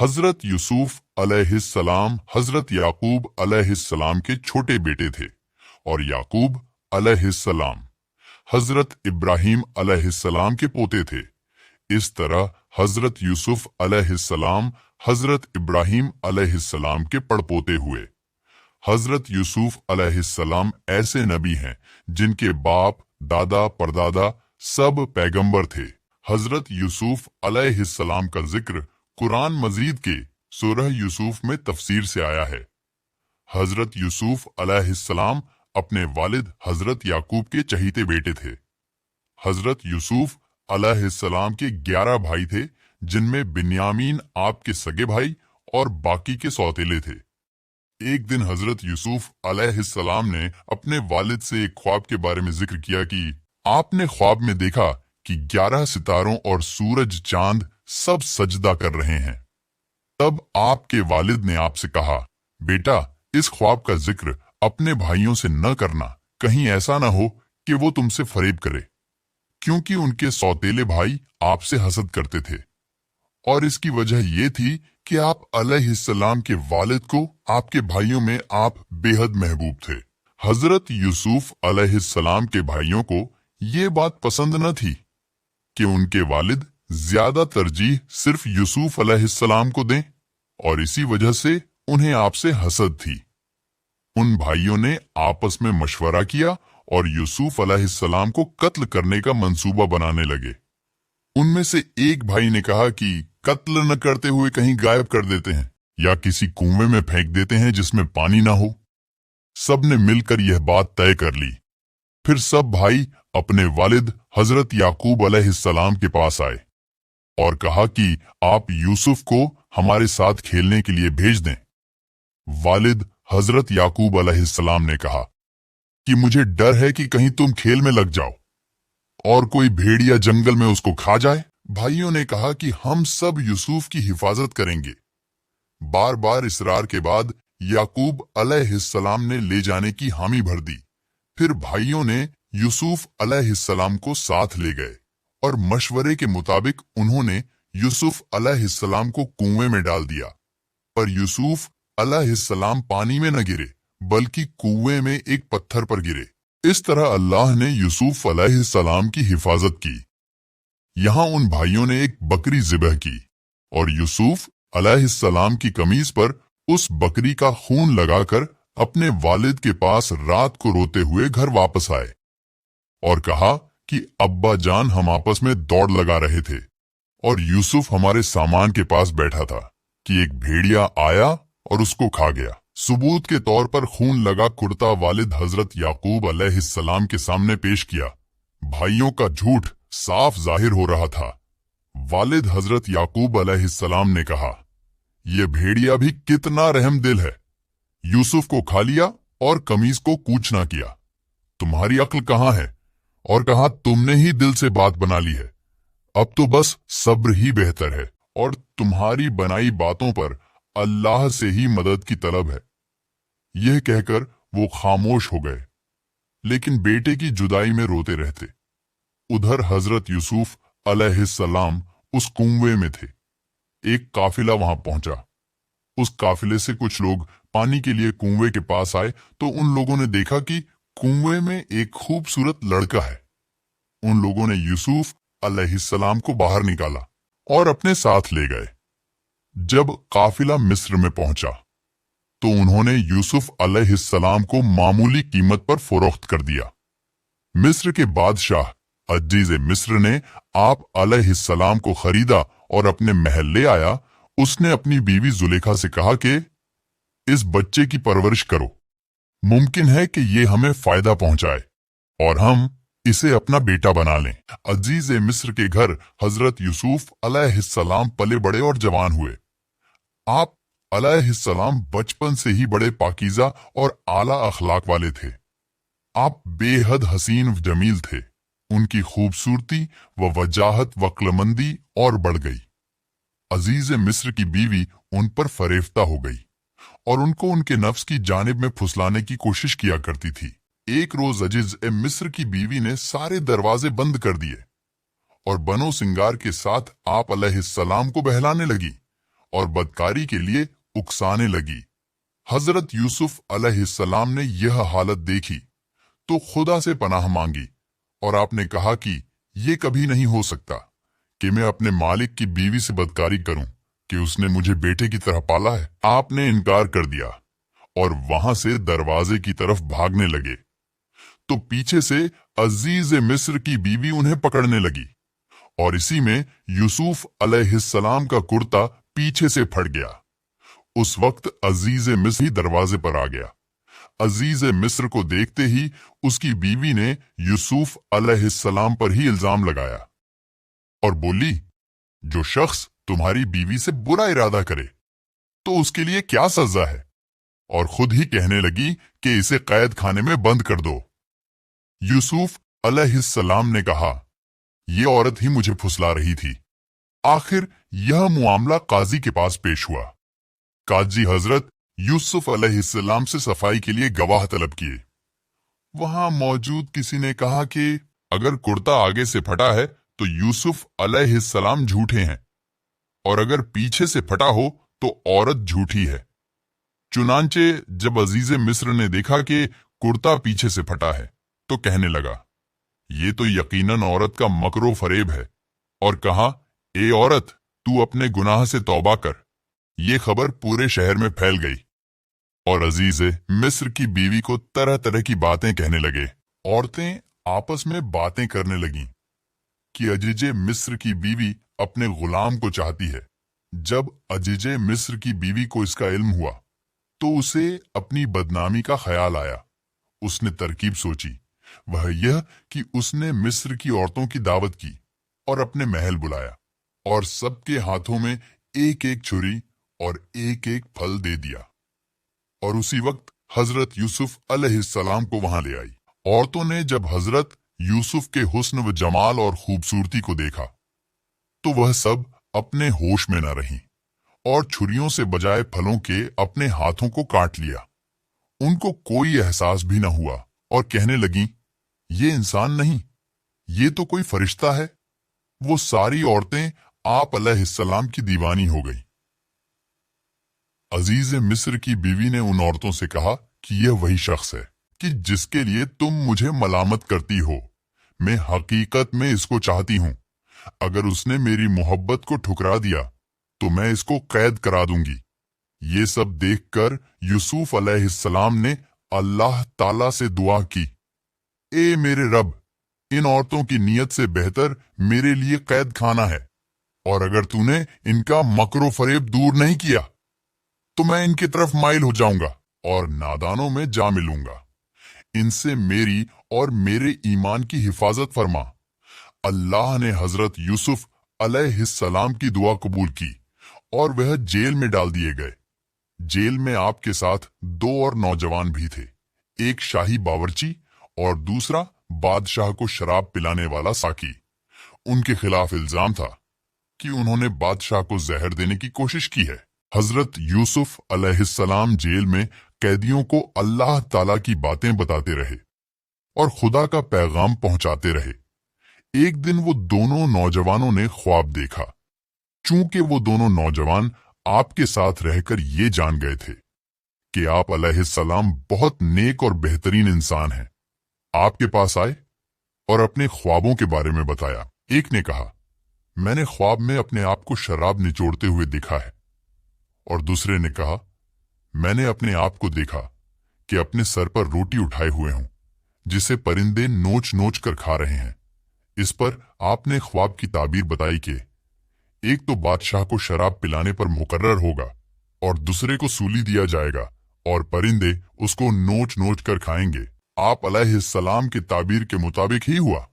हजरत यूसुफ अलैहिस्सलाम हजरत याकूब अलैहिस्सलाम के छोटे बेटे थे और याकूब अलैहिस्सलाम हजरत इब्राहिम अलैहिस्सलाम के पोते थे। इस तरह हजरत यूसुफ अलैहिस्सलाम हजरत इब्राहिम अलैहिस्सलाम के पड़पोते हुए। हजरत यूसुफ अलैहिस्सलाम ऐसे नबी हैं जिनके बाप दादा परदादा सब पैगंबर थे। हजरत यूसुफ अलैहिस्सलाम का जिक्र कुरान मजीद के सूरह यूसुफ में तफसीर से आया है। हजरत यूसुफ अलैहिस्सलाम अपने वालिद हजरत याकूब के चहीते बेटे थे। हजरत यूसुफ अलैहिस्सलाम के 11 भाई थे, जिनमें बिन्यामीन आपके सगे भाई और बाकी के सौतेले थे। एक दिन हजरत यूसुफ अलैहिस्सलाम ने अपने वालिद से एक ख्वाब के बारे में जिक्र किया कि आपने ख्वाब में देखा कि 11 सितारों और सूरज चांद सब सजदा कर रहे हैं। तब आपके वालिद ने आपसे कहा, बेटा, इस ख्वाब का जिक्र अपने भाइयों से न करना, कहीं ऐसा न हो कि वो तुमसे फरेब करे, क्योंकि उनके सौतेले भाई आपसे हसद करते थे। और इसकी वजह ये थी कि आप अलैहिस्सलाम के वालिद को आपके भाइयों में आप बेहद महबूब थे। हजरत यूसुफ अलैहिस्सलाम के भाइयों को ये बात पसंद न थी कि उनके वालिद ज्यादा तरजीह सिर्फ यूसुफ अलैहिस्सलाम को दें, और इसी वजह से उन्हें आपसे हसद थी। उन भाइयों ने आपस में मशवरा किया और यूसुफ अलैहिस्सलाम को कत्ल करने का मंसूबा बनाने लगे। उनमें से एक भाई ने कहा कि कत्ल न करते हुए कहीं गायब कर देते हैं या किसी कुएं में फेंक देते हैं जिसमें पानी ना हो। सब ने मिलकर यह बात तय कर ली। फिर सब भाई अपने वालिद हजरत याकूब अलैहिस्सलाम के पास आए और कहा कि आप यूसुफ को हमारे साथ खेलने के लिए भेज दें। वालिद हजरत याकूब अलैहिस्सलाम ने कहा कि मुझे डर है कि कहीं तुम खेल में लग जाओ और कोई भेड़िया जंगल में उसको खा जाए। भाइयों ने कहा कि हम सब यूसुफ की हिफाजत करेंगे। बार बार इसरार के बाद याकूब अलैहिस्सलाम ने ले जाने की हामी भर दी। फिर भाइयों ने यूसुफ अलैहिस्सलाम को साथ ले गए और मशवरे के मुताबिक उन्होंने यूसुफ अलैहिस्सलाम को कुएं में डाल दिया। पर यूसुफ अलैहिस्सलाम पानी में न गिरे, बल्कि कुएं में एक पत्थर पर गिरे। इस तरह अल्लाह ने यूसुफ अलैहिस्सलाम की हिफाजत की। यहाँ उन भाइयों ने एक बकरी ज़िबह की और यूसुफ अलैहिस्सलाम की कमीज पर उस बकरी का खून लगाकर अपने वालिद के पास रात को रोते हुए घर वापस आए और कहा कि अब्बा जान, हम आपस में दौड़ लगा रहे थे और यूसुफ हमारे सामान के पास बैठा था कि एक भेड़िया आया और उसको खा गया। सबूत के तौर पर खून लगा कुर्ता वालिद हजरत याकूब अलैहिस्सलाम के सामने पेश किया। भाइयों का झूठ साफ जाहिर हो रहा था। वालिद हजरत याकूब अलैहिस्सलाम ने कहा, यह भेड़िया भी कितना रहमदिल है, यूसुफ को खा लिया और कमीज को कूच ना किया। तुम्हारी अक्ल कहाँ है? और कहा, तुमने ही दिल से बात बना ली है, अब तो बस सब्र ही बेहतर है और तुम्हारी बनाई बातों पर अल्लाह से ही मदद की तलब है। यह कहकर वो खामोश हो गए, लेकिन बेटे की जुदाई में रोते रहते। उधर हजरत यूसुफ अलैहिस्सलाम उस कुएं में थे। एक काफिला वहां पहुंचा। उस काफिले से कुछ लोग पानी के लिए कुएं के पास आए तो उन लोगों ने देखा कि कुएं में एक खूबसूरत लड़का है। उन लोगों ने यूसुफ अलैहिस्सलाम को बाहर निकाला और अपने साथ ले गए। जब काफिला मिस्र में पहुंचा तो उन्होंने यूसुफ अलैहिस्सलाम को मामूली कीमत पर फरोख्त कर दिया। मिस्र के बादशाह अजीज मिस्र ने आप अलैहिस्सलाम को खरीदा और अपने महल ले आया। उसने अपनी बीवी जुलेखा से कहा कि इस बच्चे की परवरिश करो, मुमकिन है कि ये हमें फायदा पहुंचाए और हम इसे अपना बेटा बना लें। अजीज मिस्र के घर हजरत यूसुफ अलैहिस्सलाम पले बड़े और जवान हुए। आप अलैहिस्सलाम बचपन से ही बड़े पाकीज़ा और आला अखलाक वाले थे। आप बेहद हसीन जमील थे। उनकी खूबसूरती व वजाहत व अक्लमंदी और बढ़ गई। अजीज मिस्र की बीवी उन पर फरेफ्ता हो गई और उनको उनके नफ्स की जानिब में फुसलाने की कोशिश किया करती थी। एक रोज अजीज मिस्र की बीवी ने सारे दरवाजे बंद कर दिए और बनो सिंगार के साथ आप अलैहिस्सलाम को बहलाने लगी और बदकारी के लिए उकसाने लगी। हजरत यूसुफ अलैहिस्सलाम ने यह हालत देखी तो खुदा से पनाह मांगी और आपने कहा कि ये कभी नहीं हो सकता कि मैं अपने मालिक की बीवी से बदकारी करूं कि उसने मुझे बेटे की तरह पाला है। आपने इनकार कर दिया और वहां से दरवाजे की तरफ भागने लगे तो पीछे से अजीज मिस्र की बीवी उन्हें पकड़ने लगी और इसी में यूसुफ अलैहिस्सलाम का कुर्ता पीछे से फट गया। उस वक्त अजीज मिस्र ही दरवाजे पर आ गया। अजीज मिस्र को देखते ही उसकी बीवी ने यूसुफ अलैहिस्सलाम पर ही इल्जाम लगाया और बोली, जो शख्स तुम्हारी बीवी से बुरा इरादा करे तो उसके लिए क्या सजा है, और खुद ही कहने लगी कि इसे कैद खाने में बंद कर दो। यूसुफ अलैहिस्सलाम ने कहा, ये औरत ही मुझे फुसला रही थी। आखिर यह मामला काजी के पास पेश हुआ। काजी हजरत यूसुफ अलैहिस्सलाम से सफाई के लिए गवाह तलब किए। वहां मौजूद किसी ने कहा कि अगर कुर्ता आगे से फटा है तो यूसुफ अलैहिस्सलाम झूठे हैं और अगर पीछे से फटा हो तो औरत झूठी है। चुनांचे जब अजीज मिस्र ने देखा कि कुर्ता पीछे से फटा है तो कहने लगा, ये तो यकीनन औरत का मकरो फरेब है, और कहा, ए औरत, तू अपने गुनाह से तौबा कर। ये खबर पूरे शहर में फैल गई और अजीज मिस्र की बीवी को तरह तरह की बातें कहने लगे। औरतें आपस में बातें करने लगीं कि अजीज मिस्र की बीवी अपने गुलाम को चाहती है। जब अजीज मिस्र की बीवी को इसका इल्म हुआ तो उसे अपनी बदनामी का ख्याल आया। उसने तरकीब सोची, वह यह कि उसने मिस्र की औरतों की दावत की और अपने महल बुलाया और सबके हाथों में एक एक छुरी और एक एक फल दे दिया और उसी वक्त हजरत यूसुफ अलैहिस्सलाम को वहां ले आई। औरतों ने जब हजरत यूसुफ के हुस्न व जमाल और खूबसूरती को देखा तो वह सब अपने होश में न रहीं और छुरियों से बजाय फलों के अपने हाथों को काट लिया। उनको कोई एहसास भी न हुआ और कहने लगीं, ये इंसान नहीं, ये तो कोई फरिश्ता है। वो सारी औरतें आप अलैहिस्सलाम की दीवानी हो गई। अजीज मिस्र की बीवी ने उन औरतों से कहा कि यह वही शख्स है कि जिसके लिए तुम मुझे मलामत करती हो। मैं हकीकत में इसको चाहती हूं। अगर उसने मेरी मोहब्बत को ठुकरा दिया तो मैं इसको कैद करा दूंगी। ये सब देखकर यूसुफ अलैहिस्सलाम ने अल्लाह ताला से दुआ की, ए मेरे रब, इन औरतों की नीयत से बेहतर मेरे लिए कैद खाना है, और अगर तूने इनका मकरो फरेब दूर नहीं किया तो मैं इनकी तरफ माइल हो जाऊंगा और नादानों में जा मिलूंगा। इनसे मेरी और मेरे ईमान की हिफाजत फरमा। अल्लाह ने हजरत यूसुफ अलैहिस्सलाम की दुआ कबूल की और वह जेल में डाल दिए गए। जेल में आपके साथ 2 और नौजवान भी थे, एक शाही बावर्ची और दूसरा बादशाह को शराब पिलाने वाला साकी। उनके खिलाफ इल्जाम था कि उन्होंने बादशाह को जहर देने की कोशिश की है। हजरत यूसुफ अलैहिस्सलाम जेल में कैदियों को अल्लाह ताला की बातें बताते रहे और खुदा का पैगाम पहुंचाते रहे। एक दिन वो दोनों नौजवानों ने ख्वाब देखा। चूंकि वो दोनों नौजवान आपके साथ रहकर ये जान गए थे कि आप अलैहिस्सलाम बहुत नेक और बेहतरीन इंसान हैं, आपके पास आए और अपने ख्वाबों के बारे में बताया। एक ने कहा, मैंने ख्वाब में अपने आप को शराब निचोड़ते हुए देखा है, और दूसरे ने कहा, मैंने अपने आप को देखा कि अपने सर पर रोटी उठाए हुए हूं जिसे परिंदे नोच नोच कर खा रहे हैं। इस पर आपने ख्वाब की ताबीर बताई कि एक तो बादशाह को शराब पिलाने पर मुकर्रर होगा और दूसरे को सूली दिया जाएगा और परिंदे उसको नोच नोच कर खाएंगे। आप अलैहिस्सलाम के ताबीर के मुताबिक ही हुआ।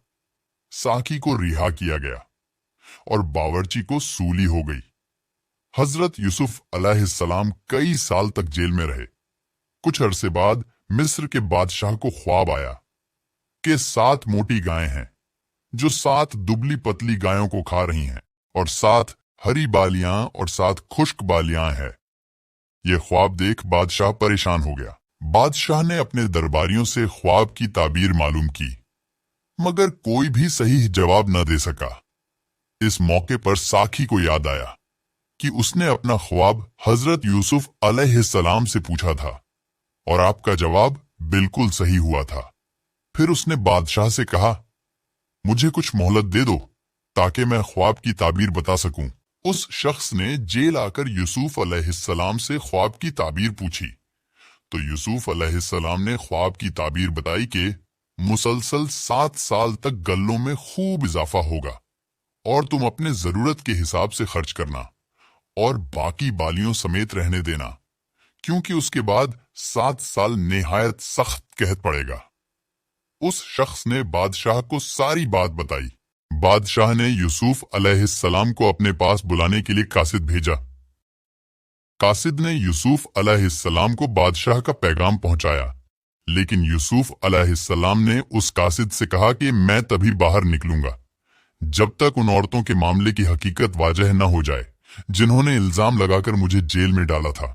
साकी को रिहा किया गया और बावर्ची को सूली हो गई। हजरत यूसुफ अलैहिस्सलाम कई साल तक जेल में रहे। कुछ अरसे बाद मिस्र के बादशाह को ख्वाब आया कि 7 मोटी गायें हैं जो 7 दुबली पतली गायों को खा रही हैं और 7 हरी बालियां और 7 खुश्क बालियां हैं। ये ख्वाब देख बादशाह परेशान हो गया। बादशाह ने अपने दरबारियों से ख्वाब की ताबीर मालूम की, मगर कोई भी सही जवाब न दे सका। इस मौके पर साकी को याद आया کہ اس نے اپنا خواب حضرت یوسف علیہ السلام سے پوچھا تھا اور آپ کا جواب بالکل صحیح ہوا تھا۔ پھر اس نے بادشاہ سے کہا، مجھے کچھ مہلت دے دو تاکہ میں خواب کی تعبیر بتا سکوں۔ اس شخص نے جیل آ کر یوسف علیہ السلام سے خواب کی تعبیر پوچھی تو یوسف علیہ السلام نے خواب کی تعبیر بتائی کہ مسلسل 7 سال تک گلوں میں خوب اضافہ ہوگا اور تم اپنے ضرورت کے حساب سے خرچ کرنا اور باقی بالیوں سمیت رہنے دینا، کیونکہ اس کے بعد 7 سال نہایت سخت قحط پڑے گا۔ اس شخص نے بادشاہ کو ساری بات بتائی۔ بادشاہ نے یوسف علیہ السلام کو اپنے پاس بلانے کے لیے قاصد بھیجا۔ قاصد نے یوسف علیہ السلام کو بادشاہ کا پیغام پہنچایا، لیکن یوسف علیہ السلام نے اس قاصد سے کہا کہ میں تبھی باہر نکلوں گا جب تک ان عورتوں کے معاملے کی حقیقت واضح نہ ہو جائے جنہوں نے الزام لگا کر مجھے جیل میں ڈالا تھا۔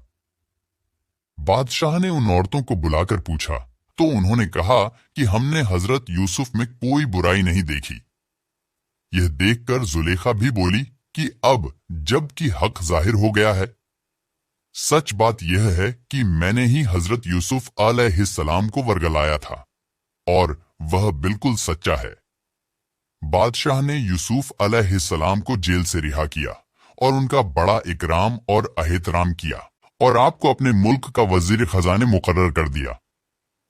بادشاہ نے ان عورتوں کو بلا کر پوچھا تو انہوں نے کہا کہ ہم نے حضرت یوسف میں کوئی برائی نہیں دیکھی۔ یہ دیکھ کر زلیخا بھی بولی کہ اب جب کہ حق ظاہر ہو گیا ہے، سچ بات یہ ہے کہ میں نے ہی حضرت یوسف علیہ السلام کو ورگلایا تھا اور وہ بالکل سچا ہے۔ بادشاہ نے یوسف علیہ السلام کو جیل سے رہا کیا اور ان کا بڑا اکرام اور احترام کیا اور آپ کو اپنے ملک کا وزیر خزانے مقرر کر دیا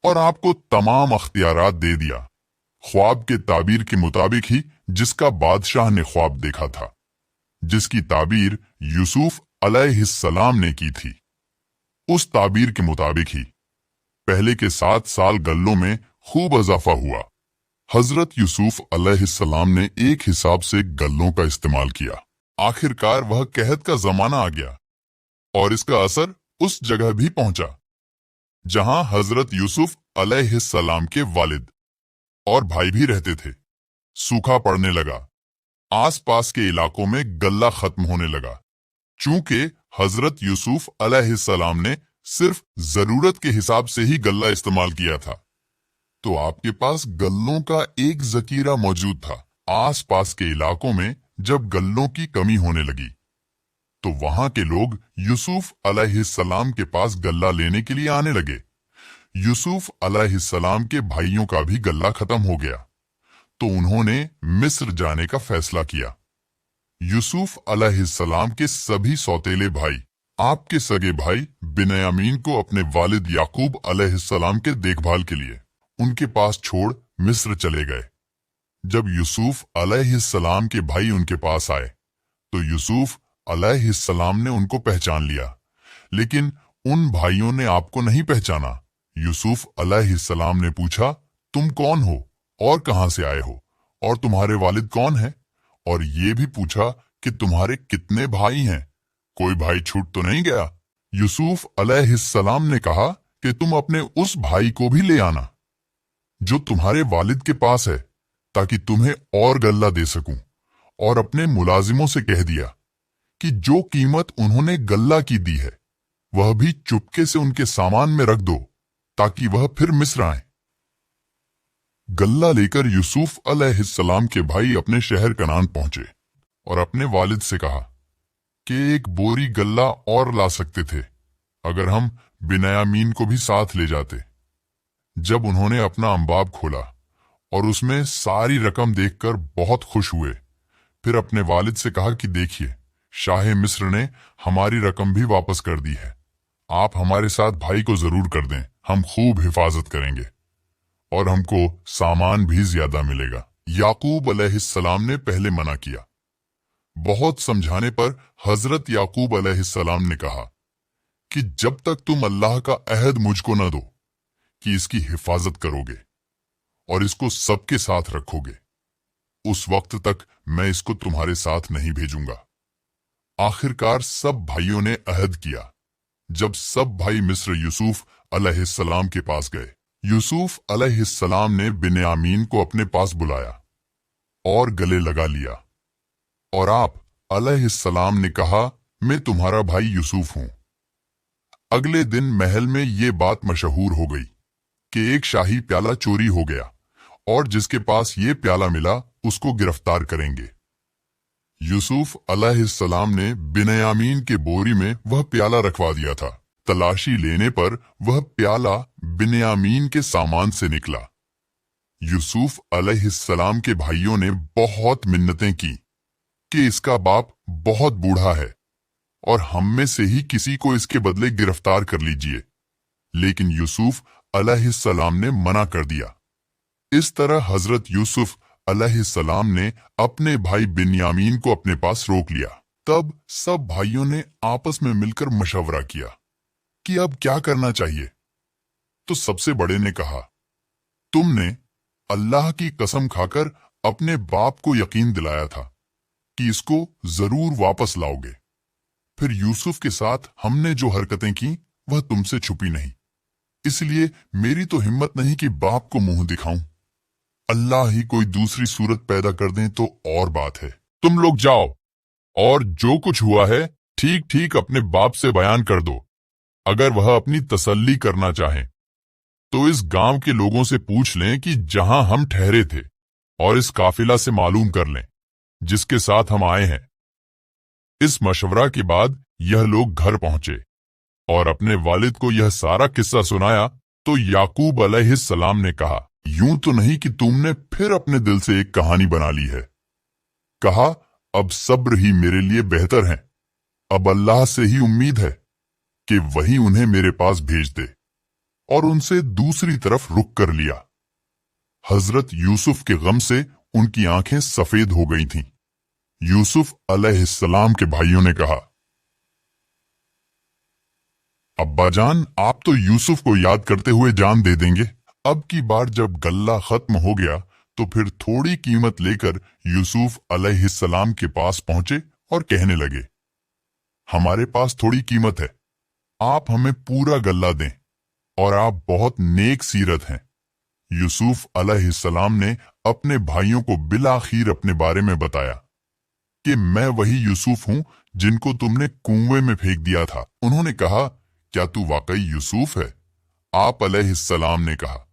اور آپ کو تمام اختیارات دے دیا، خواب کے تعبیر کے مطابق ہی جس کا بادشاہ نے خواب دیکھا تھا، جس کی تعبیر یوسف علیہ السلام نے کی تھی۔ اس تعبیر کے مطابق ہی پہلے کے 7 سال گلوں میں خوب اضافہ ہوا۔ حضرت یوسف علیہ السلام نے ایک حساب سے گلوں کا استعمال کیا۔ آخر کار وہ قحط کا زمانہ آ گیا اور اس کا اثر اس جگہ بھی پہنچا جہاں حضرت یوسف علیہ السلام کے والد اور بھائی بھی رہتے تھے۔ سوکھا پڑنے لگا، آس پاس کے علاقوں میں غلہ ختم ہونے لگا، چونکہ حضرت یوسف علیہ السلام نے صرف ضرورت کے حساب سے ہی غلہ استعمال کیا تھا، تو آپ کے پاس غلوں کا ایک ذخیرہ موجود تھا۔ آس پاس کے علاقوں میں جب غلوں کی کمی ہونے لگی تو وہاں کے لوگ یوسف علیہ السلام کے پاس غلہ لینے کے لیے آنے لگے۔ یوسف علیہ السلام کے بھائیوں کا بھی غلہ ختم ہو گیا تو انہوں نے مصر جانے کا فیصلہ کیا۔ یوسف علیہ السلام کے سبھی سوتیلے بھائی آپ کے سگے بھائی بنیامین کو اپنے والد یعقوب علیہ السلام کے دیکھ بھال کے لیے ان کے پاس چھوڑ مصر چلے گئے۔ جب یوسف علیہ السلام کے بھائی ان کے پاس آئے تو یوسف علیہ السلام نے ان کو پہچان لیا، لیکن ان بھائیوں نے آپ کو نہیں پہچانا۔ یوسف علیہ السلام نے پوچھا، تم کون ہو اور کہاں سے آئے ہو اور تمہارے والد کون ہیں؟ اور یہ بھی پوچھا کہ تمہارے کتنے بھائی ہیں، کوئی بھائی چھوٹ تو نہیں گیا؟ یوسف علیہ السلام نے کہا کہ تم اپنے اس بھائی کو بھی لے آنا جو تمہارے والد کے پاس ہے تاکہ تمہیں اور غلہ دے سکوں، اور اپنے ملازموں سے کہہ دیا کہ جو قیمت انہوں نے غلہ کی دی ہے وہ بھی چپکے سے ان کے سامان میں رکھ دو تاکہ وہ پھر مصر آئیں۔ غلہ لے کر یوسف علیہ السلام کے بھائی اپنے شہر کنعان پہنچے اور اپنے والد سے کہا کہ ایک بوری غلہ اور لا سکتے تھے اگر ہم بنیامین کو بھی ساتھ لے جاتے۔ جب انہوں نے اپنا انباب کھولا اور اس میں ساری رقم دیکھ کر بہت خوش ہوئے، پھر اپنے والد سے کہا کہ دیکھیے، شاہ مصر نے ہماری رقم بھی واپس کر دی ہے، آپ ہمارے ساتھ بھائی کو ضرور کر دیں، ہم خوب حفاظت کریں گے اور ہم کو سامان بھی زیادہ ملے گا۔ یعقوب علیہ السلام نے پہلے منع کیا۔ بہت سمجھانے پر حضرت یعقوب علیہ السلام نے کہا کہ جب تک تم اللہ کا عہد مجھ کو نہ دو کہ اس کی حفاظت کرو گے اور اس کو سب کے ساتھ رکھو گے، اس وقت تک میں اس کو تمہارے ساتھ نہیں بھیجوں گا۔ آخر کار سب بھائیوں نے عہد کیا۔ جب سب بھائی مصر یوسف علیہ السلام کے پاس گئے، یوسف علیہ السلام نے بنیامین کو اپنے پاس بلایا اور گلے لگا لیا، اور آپ علیہ السلام نے کہا، میں تمہارا بھائی یوسف ہوں۔ اگلے دن محل میں یہ بات مشہور ہو گئی کہ ایک شاہی پیالہ چوری ہو گیا اور جس کے پاس یہ پیالہ ملا اس کو گرفتار کریں گے۔ यूसुफ अलैहिस्सलाम ने बिन्यामीन के बोरी में वह प्याला रखवा दिया था। तलाशी लेने पर वह प्याला बिन्यामीन के सामान से निकला। यूसुफ अलैहिस्सलाम के भाइयों ने बहुत मिन्नतें की कि इसका बाप बहुत बूढ़ा है और हम में से ही किसी को इसके बदले गिरफ्तार कर लीजिए, लेकिन यूसुफ अलैहिस्सलाम ने मना कर दिया। इस तरह हजरत यूसुफ अलैहिस्सलाम ने अपने भाई बिन्यामीन को अपने पास रोक लिया। तब सब भाइयों ने आपस में मिलकर मशवरा किया कि अब क्या करना चाहिए। तो सबसे बड़े ने कहा, तुमने अल्लाह की कसम खाकर अपने बाप को यकीन दिलाया था कि इसको जरूर वापस लाओगे। फिर यूसुफ के साथ हमने जो हरकतें की वह तुमसे छुपी नहीं, इसलिए मेरी तो हिम्मत नहीं कि बाप को मुंह दिखाऊं। अल्लाह ही कोई दूसरी सूरत पैदा कर दें तो और बात है। तुम लोग जाओ और जो कुछ हुआ है ठीक ठीक अपने बाप से बयान कर दो। अगर वह अपनी तसल्ली करना चाहें तो इस गांव के लोगों से पूछ लें कि जहां हम ठहरे थे, और इस काफिला से मालूम कर लें जिसके साथ हम आए हैं। इस मशवरा के बाद यह लोग घर पहुंचे और अपने वालिद को यह सारा किस्सा सुनाया तो याकूब अलैहिस्सलाम ने कहा, यूं तो नहीं कि तुमने फिर अपने दिल से एक कहानी बना ली है। कहा, अब सब्र ही मेरे लिए बेहतर है। अब अल्लाह से ही उम्मीद है कि वही उन्हें मेरे पास भेज दे। और उनसे दूसरी तरफ रुक कर लिया। हजरत यूसुफ के गम से उनकी आंखें सफेद हो गई थीं। यूसुफ अलैहिस्सलाम के भाइयों ने कहा, अब्बाजान, आप तो यूसुफ को याद करते हुए जान दे देंगे। अब की बार जब गल्ला खत्म हो गया तो फिर थोड़ी कीमत लेकर यूसुफ अलैहिस्सलाम के पास पहुंचे और कहने लगे, हमारे पास थोड़ी कीमत है, आप हमें पूरा गल्ला दें और आप बहुत नेक सीरत हैं। यूसुफ अलैहिस्सलाम ने अपने भाइयों को बिलाखिर अपने बारे में बताया कि मैं वही यूसुफ हूं जिनको तुमने कुएं में फेंक दिया था। उन्होंने कहा, क्या तू वाकई यूसुफ है? आप अलैहिस्सलाम ने कहा,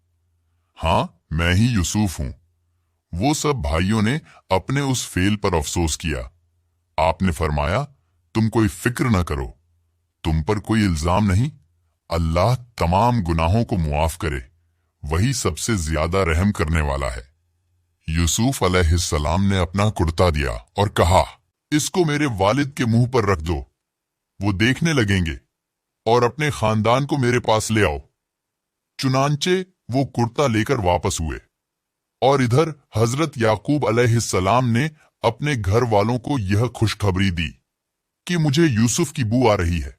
हाँ, मैं ही यूसुफ हूं। वो सब भाइयों ने अपने उस फेल पर अफसोस किया। आपने फरमाया, तुम कोई फिक्र न करो, तुम पर कोई इल्जाम नहीं। अल्लाह तमाम गुनाहों को मुआफ करे, वही सबसे ज्यादा रहम करने वाला है। यूसुफ अलैहिस्सलाम ने अपना कुर्ता दिया और कहा, इसको मेरे वालिद के मुंह पर रख दो, वो देखने लगेंगे, और अपने खानदान को मेरे पास ले आओ। चुनांचे वो कुर्ता लेकर वापस हुए और इधर हजरत याकूब अलैहिस्सलाम ने अपने घर वालों को यह खुशखबरी दी कि मुझे यूसुफ की बू आ रही है।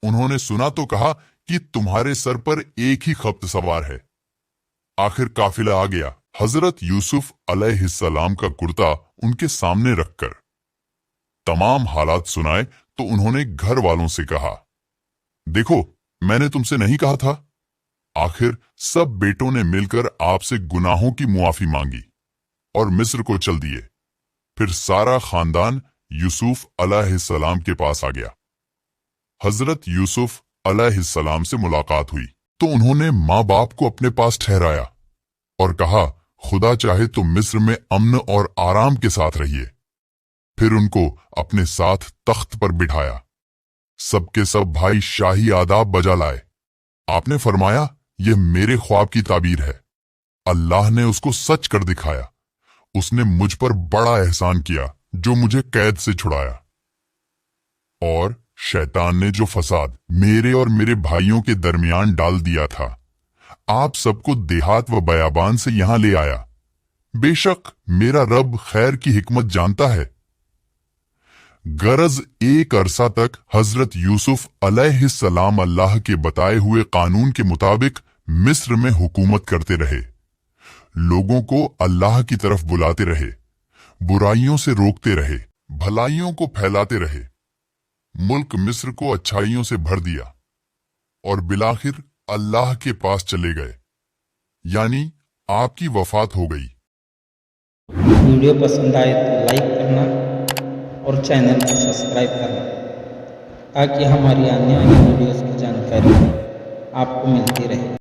उन्होंने सुना तो कहा कि तुम्हारे सर पर एक ही खप्त सवार है। आखिर काफिला आ गया। हजरत यूसुफ अलैहिस्सलाम का कुर्ता उनके सामने रखकर तमाम हालात सुनाए तो उन्होंने घर वालों से कहा, देखो, मैंने तुमसे नहीं कहा था। आखिर सब बेटों ने मिलकर आपसे गुनाहों की मुआफी मांगी और मिस्र को चल दिए। फिर सारा खानदान यूसुफ अलैहिस्सलाम के पास आ गया। हजरत यूसुफ अलैहिस्सलाम से मुलाकात हुई तो उन्होंने माँ बाप को अपने पास ठहराया और कहा, खुदा चाहे तो मिस्र में अमन और आराम के साथ रहिए। फिर उनको अपने साथ तख्त पर बिठाया। सबके सब भाई शाही आदाब बजा लाए। आपने फरमाया, यह मेरे ख्वाब की ताबीर है। अल्लाह ने उसको सच कर दिखाया। उसने मुझ पर बड़ा एहसान किया जो मुझे कैद से छुड़ाया। और शैतान ने जो फसाद मेरे और मेरे भाइयों के दरमियान डाल दिया था, आप सबको देहात व बयाबान से यहां ले आया। बेशक मेरा रब खैर की हिकमत जानता है। गरज एक अरसा तक हजरत यूसुफ अलैहिस्सलाम अल्लाह के बताए हुए कानून के मुताबिक मिस्र में हुकूमत करते रहे। लोगों को अल्लाह की तरफ बुलाते रहे, बुराइयों से रोकते रहे, भलाइयों को फैलाते रहे। मुल्क मिस्र को अच्छाइयों से भर दिया और बिलाखिर अल्लाह के पास चले गए, यानी आपकी वफात हो गई। वीडियो पसंद आए तो लाइक करना और चैनल को सब्सक्राइब करना ताकि हमारी आने वाली वीडियोस की जानकारी आपको मिलती रहे।